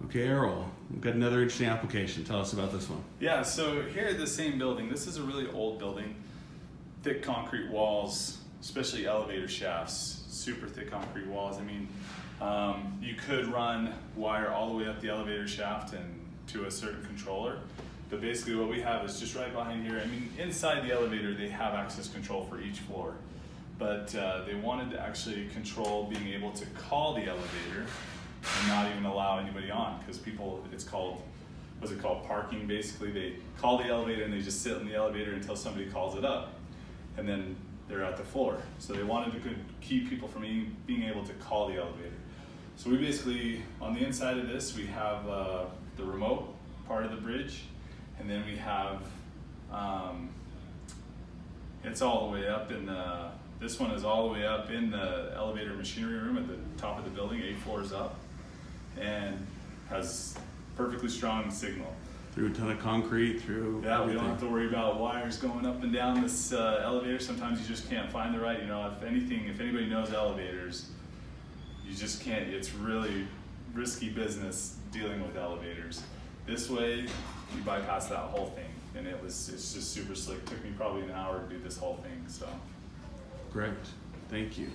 Okay, Errol, we've got another interesting application. Tell us about this one. Yeah, so here at the same building, this is a really old building, thick concrete walls, especially elevator shafts, super thick concrete walls. I mean, you could run wire all the way up the elevator shaft and to a certain controller, but basically what we have is just right behind here. I mean, inside the elevator, they have access control for each floor, but they wanted to actually control being able to call the elevator and not even allow anybody on, because people, it's called, what's it called, parking basically. They call the elevator and they just sit in the elevator until somebody calls it up, and then they're at the floor. So they wanted to keep people from being able to call the elevator. So we basically, on the inside of this, we have the remote part of the bridge, and then we have, it's all the way up in the, this one is all the way up in the elevator machinery room at the top of the building, 8 floors up, and has perfectly strong signal. Through a ton of concrete, through Yeah, everything. we don't have to worry about wires going up and down this elevator. Sometimes you just can't find the right, you know, if anybody knows elevators, you just can't, it's really risky business dealing with elevators. This way, you bypass that whole thing, and it's just super slick. It took me probably an hour to do this whole thing, so. Great, thank you.